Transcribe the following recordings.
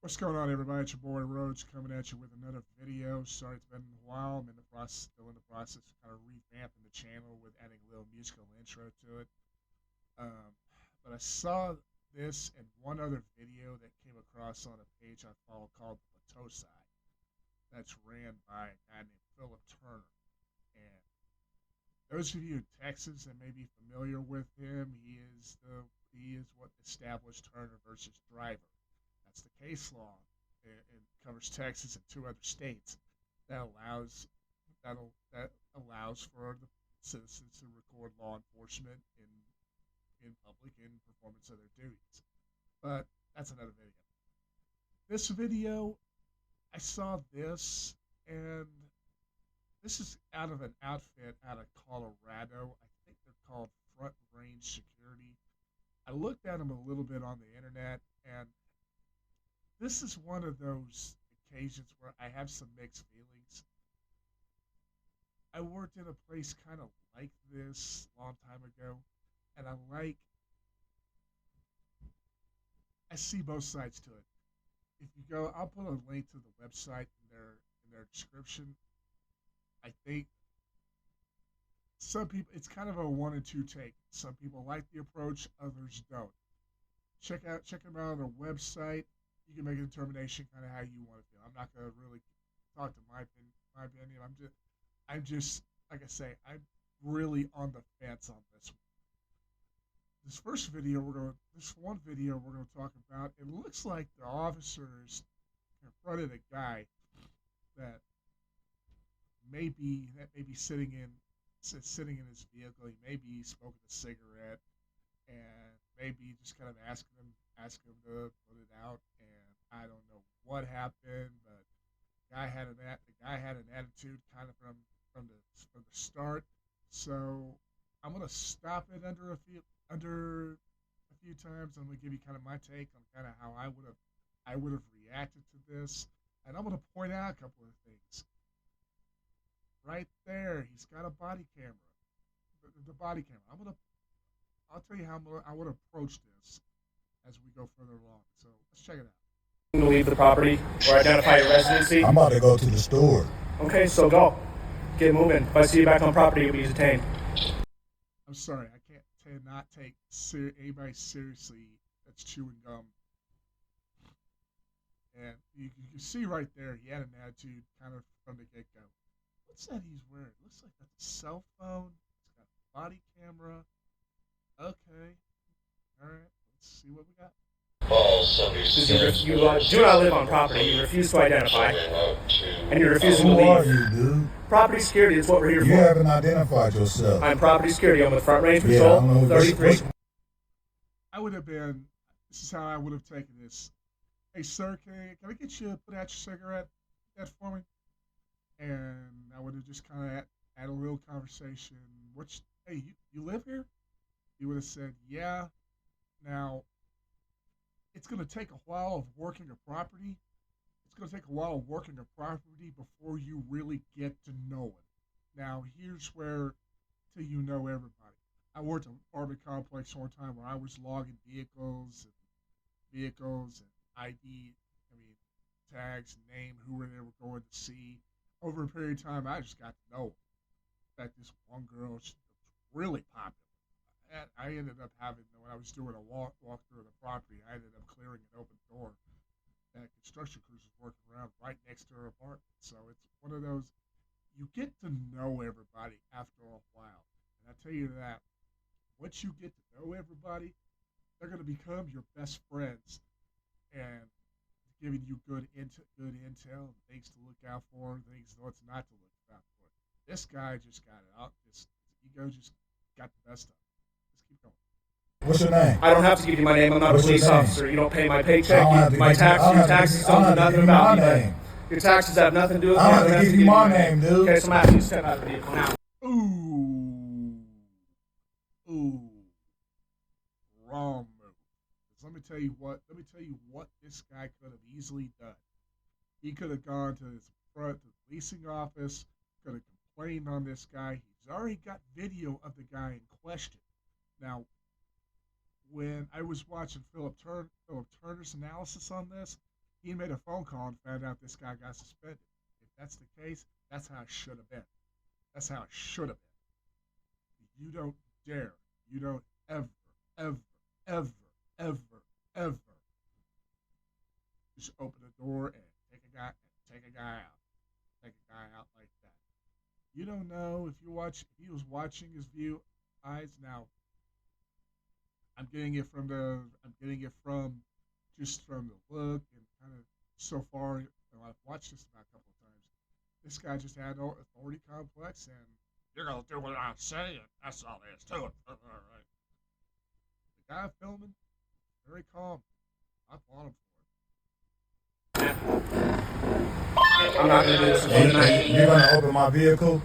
What's going on, everybody? It's your boy Rhodes coming at you with another video. Sorry it's been a while. I'm in the process, still in the process of kind of revamping the channel with adding a little musical intro to it. Um, but I saw this and one other video that came across on a page I follow called Tasers. That's ran by a guy named Philip Turner. And those of you in Texas that may be familiar with him, he is what established Turner versus Driver. That's the case law. It covers Texas and two other states that allows for the citizens to record law enforcement in public in performance of their duties. But that's another video. This video, I saw this, and this is out of an outfit out of Colorado. I think they're called Front Range Security. I looked at them a little bit on the internet, and this is one of those occasions where I have some mixed feelings. I worked in a place kind of like this a long time ago, and I see both sides to it. If you go, I'll put a link to the website in their description. I think some people, it's kind of a one and two take. Some people like the approach, others don't. Check them out on their website. You can make a determination kind of how you want to feel. I'm not going to really talk to my opinion. I'm just like I say, I'm really on the fence on this one. This one video we're going to talk about. It looks like the officers confronted a guy that may be sitting in his vehicle. He may be smoking a cigarette, and maybe just kind of asking him to put it out. And I don't know what happened, but the guy had an attitude kind of from the start. So I'm gonna stop it under a few times. I'm gonna give you kind of my take on kind of how I would have reacted to this, and I'm gonna point out a couple of things. Right there, he's got a body camera. The body camera. I'll tell you how I would approach this as we go further along. So let's check it out. To leave the property or identify your residency. I'm about to go to the store. Okay, so go. Get moving. If I see you back on property, you'll be detained. I'm sorry, I can't not take anybody seriously that's chewing gum. And you can see right there, he had an attitude kind of from the get go. What's that he's wearing? Looks like that's a cell phone. It's got a body camera. Okay. All right. Let's see what we got. You do not live on property. You refuse to identify. And you're refusing to Who are leave. you, dude? Property security is what we're here You for. haven't identified yourself. I'm property security. I'm with Front Range Yeah, I Patrol don't know. 33. This is how I would have taken this. Hey, sir, can I get you to put out your cigarette that for me? And I would have just kind of had a little conversation. Hey, you live here? He would have said, yeah. Now, it's going to take a while of working a property. It's going to take a while of working a property before you really get to know it. Now, here's where till you know everybody. I worked at an apartment complex one time where I was logging vehicles and ID, tags, name, who they were going to see. Over a period of time, I just got to know them. In fact, this one girl, she was really popular. And I ended up when I was doing a walk through the property, I ended up clearing an open door that construction crews was working around right next to her apartment. So it's one of those, you get to know everybody after a while. And I tell you that, once you get to know everybody, they're going to become your best friends and giving you good intel, things to look out for, things what's not to look out for. This guy just got it out. His ego just got the best of him. Let's keep going. What's your name? I don't have to give you my name. I'm not a What's your police name? officer. You don't pay my I paycheck. don't have to My give you- I don't your have to taxes give- I don't don't do have to nothing give you about my me. name. Your taxes have nothing to do with me. I don't have to have give to you my my name, dude. Okay, so I'm asking you to step out of the vehicle now. Ooh. Wrong move. 'Cause let me tell you what this guy could have easily done. He could have gone to the policing office, could have complained on this guy. He's already got video of the guy in question. Now, when I was watching Philip Turner's analysis on this, He made a phone call and found out this guy got suspended. If that's the case, that's how it should have been. That's how it should have been. You don't dare. You don't ever, ever, ever, ever, ever just open the door and take a guy out. Take a guy out like that. You don't know if if he was watching his view eyes. Now I'm getting it from just from the look and kind of so far. I've watched this about a couple of times. This guy just had no authority complex, and you're gonna do what I'm saying. That's all there is to it. All right. The guy filming, very calm. I applaud him I'm not gonna do this And tonight. you're gonna open my vehicle?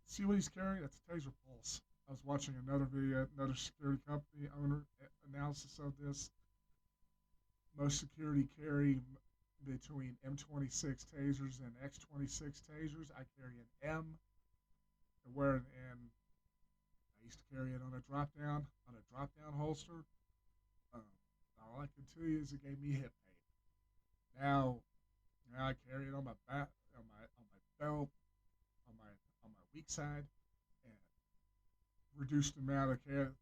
See what he's carrying? That's a taser pulse. I was watching another video, another security company owner analysis of this. Most security carry between M26 tasers and X26 tasers. I carry an M, and I used to carry it on a drop down holster. All I can tell you is it gave me hip pain. Now I carry it on my back, on my belt, on my weak side, and reduced the amount of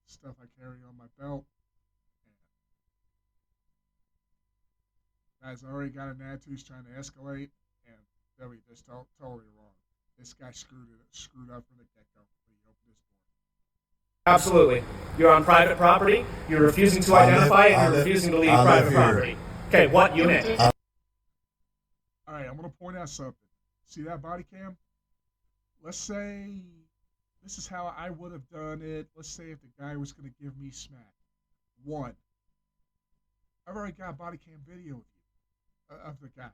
stuff I carry on my belt. And guy's already got an attitude. He's trying to escalate, and they'll be just totally wrong. This guy screwed up from the get-go when he opened his door. Absolutely. You're on private property. You're refusing to identify, and you're refusing to leave private property. Okay, what unit? All right, I'm going to point out something. See that body cam? Let's say this is how I would have done it. Let's say if the guy was going to give me smack. One, I've already got body cam video of you, of the guy.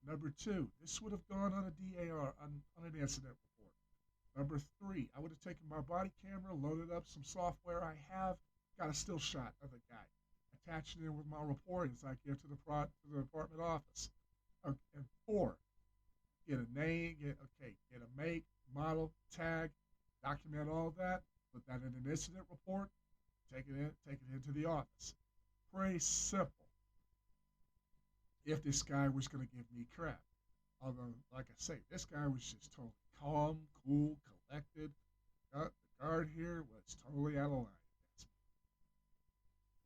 Number two, this would have gone on a DAR, on an incident report. Number three, I would have taken my body camera, loaded up some software I have, got a still shot of the guy, attached it in with my report as I give to the department office. And four, get a name, get a make, model, tag, document all that, put that in an incident report, take it into the office. Pretty simple. If this guy was going to give me crap, although, like I say, this guy was just totally calm, cool, collected. The guard here was totally out of line.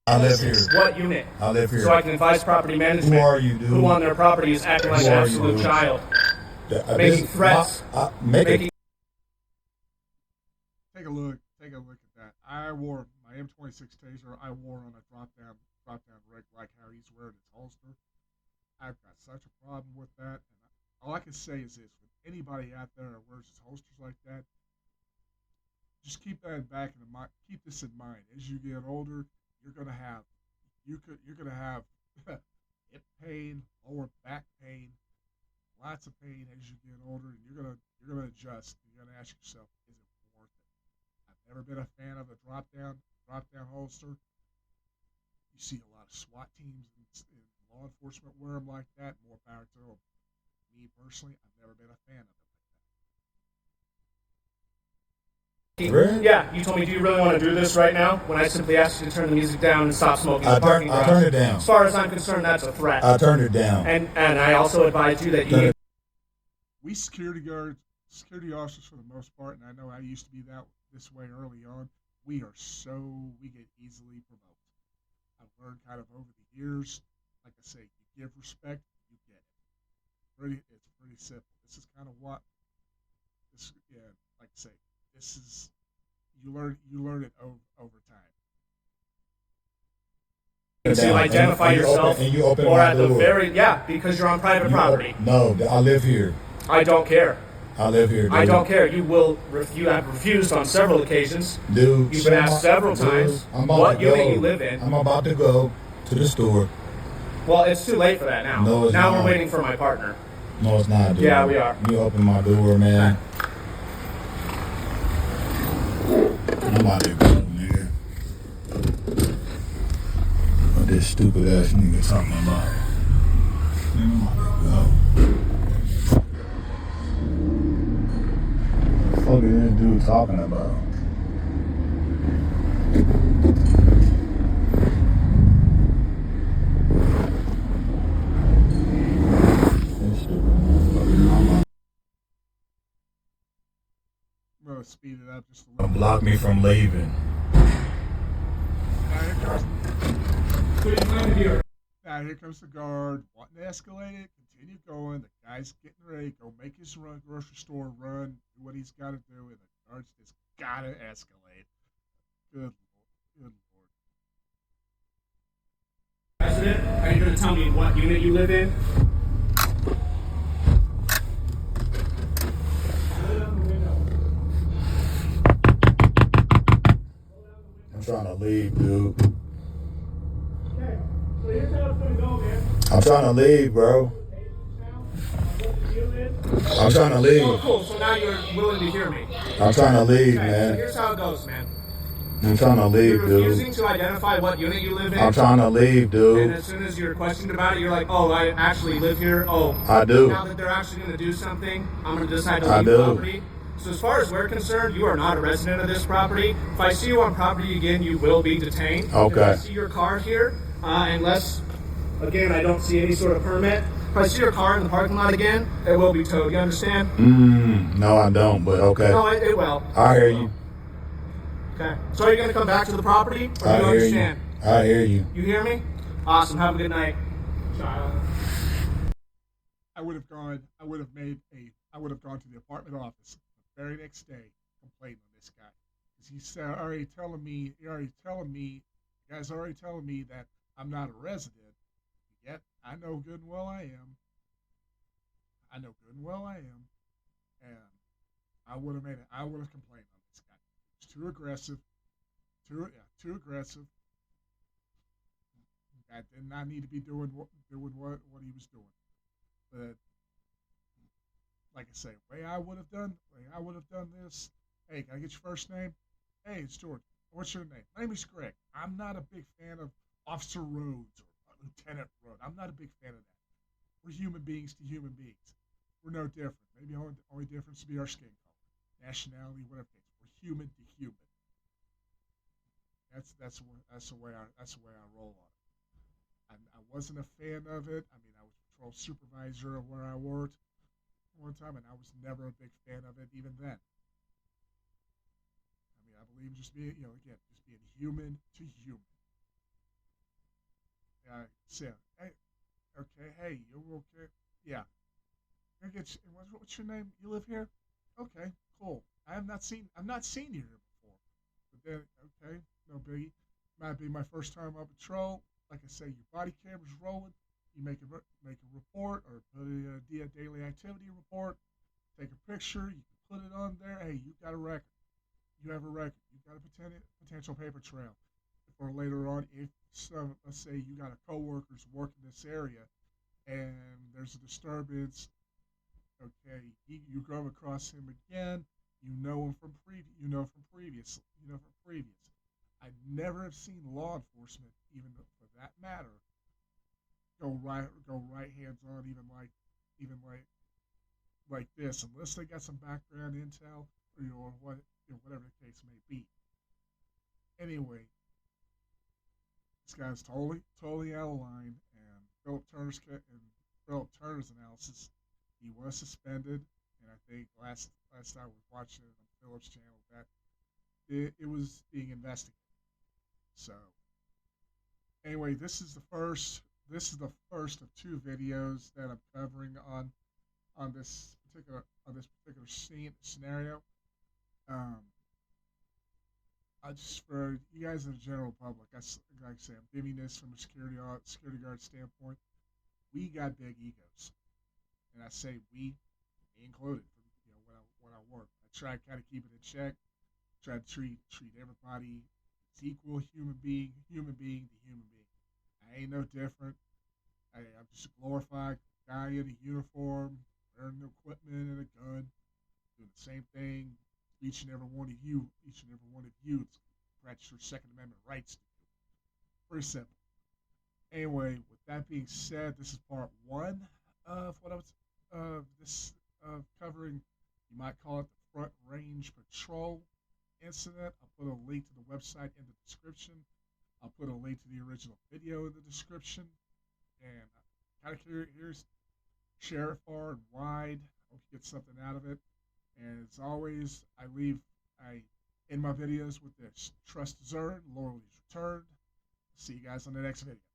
I live here. What unit? I live here. So I can advise property management. Who are you, dude? Who on their property is acting like an absolute child. Making threats. Making. Take a look at that. I wore my M26 taser. I wore on a drop down rig like how he's wearing his holster. I've got such a problem with that. And all I can say is this: with anybody out there that wears his holsters like that, just keep that back in mind. Keep this in mind. As you get older, you're gonna have hip pain, lower back pain, lots of pain as you get older, and you're gonna adjust. You're gonna ask yourself, is it worth it? I've never been a fan of a drop down holster. You see a lot of SWAT teams and law enforcement wear them like that. More power to them. Me personally, I've never been a fan of it like that. Really? Yeah, you told me, do you really want to do this right now? When I simply asked you to turn the music down and stop smoking in the parking garage. I turned it down. As far as I'm concerned, that's a threat. I turned it down. And I also advise you that you... We security officers for the most part, and I know I used to be this way early on, we get easily provoked. I've learned kind of over the years, like I say, you give respect, you get it. It's pretty simple. This is kind of like I say, this is, you learn it over time. So you identify yourself, and you open or my at the door. because you're on private property. No, I live here. I don't care. I live here, dude. I don't care. You have refused on several occasions. Dude, You've been asked several times what unit you live in. I'm about to go to the store. Well, it's too late for that now. No, it's now not. We're waiting for my partner. No, it's not, dude. Yeah, we are. You open my door, man. I'm about to go, nigga. What this stupid ass nigga talking about? I'm about to go. What the fuck is this dude talking about? to speed it up just a little. Block me from leaving. Now here comes the guard, wanting to escalate it, continue going. The guy's getting ready, go make his run, grocery store run, do what he's got to do, and the guard's just got to escalate. Good Lord. Good Lord. President, are you going to tell me what unit you live in? I'm trying to leave, dude. Okay, so here's how it's going to go, man. I'm trying to leave, bro. I'm trying to leave. Oh, cool. So now you're willing to hear me. I'm trying to leave, Okay, so man. here's how it goes, man. I'm trying to leave, You're refusing dude. to identify what unit you live in. I'm trying to leave, And dude. as soon as you're questioned about it, you're like, oh, I actually live here. Oh, I do. now that they're actually going to do something, I'm going to decide to I leave do. property. So as far as we're concerned, you are not a resident of this property. If I see you on property again, you will be detained. Okay. If I see your car here, unless, again, I don't see any sort of permit. If I see your car in the parking lot again, it will be towed. You understand? No, I don't, but okay. No, it will. I hear you. Okay. So are you going to come back to the property? Or I do you hear understand? you. I hear you. You hear me? Awesome. Have a good night, child. I would have gone to the apartment office the very next day, complaining on this guy, because he's the guy's already telling me that I'm not a resident. Yet I know good and well I am. And I would have complained on this guy. It's too aggressive. Too aggressive. That did not need to be doing what he was doing. But like I say, way I would have done this. Hey, can I get your first name? Hey, it's George. What's your name? My name is Greg. I'm not a big fan of Officer Rhodes or Lieutenant Rhodes. I'm not a big fan of that. We're human beings to human beings. We're no different. Maybe the only difference would be our skin color, nationality, whatever it is. We're human to human. That's the way I roll on it. I wasn't a fan of it. I mean, I was patrol supervisor of where I worked one time, and I was never a big fan of it even then. I mean, I believe just being human to human. So, hey, okay, hey, you okay? Yeah. What's your name? You live here? Okay, cool. I've not seen you here before. But then, okay, no biggie. Might be my first time on patrol. Like I say, your body camera's rolling. You make a report or put a daily activity report. Take a picture. You can put it on there. Hey, you got a record. You have a record. You got a potential paper trail. Or later on, if let's say you got a coworker's working this area, and there's a disturbance. Okay, you go across him again. You know him from previous. I never have seen law enforcement, even for that matter, go right hands on, even like this, unless they got some background intel or whatever the case may be. Anyway, this guy's totally out of line, and Philip Turner's analysis, he was suspended, and I think last I was watching it on Philip's channel that it was being investigated. So anyway, this is the first of two videos that I'm covering on this particular scenario. I just for you guys in the general public, like I say, I'm giving this from a security guard standpoint. We got big egos, and I say we, me included. When I work, I try to kind of keep it in check. Try to treat everybody as equal human being to human being. I ain't no different. I'm just a glorified guy in a uniform, wearing the equipment and a gun, doing the same thing each and every one of you practice your Second Amendment rights to do. Pretty simple. Anyway, with that being said, this is part one of what I was covering. You might call it the Front Range Patrol incident. I'll put a link to the website in the description. I'll put a link to the original video in the description. And kind of curious, share it far and wide. Hope you get something out of it. And as always, I leave I end my videos with this. Trust deserved, loyalty is returned. See you guys on the next video.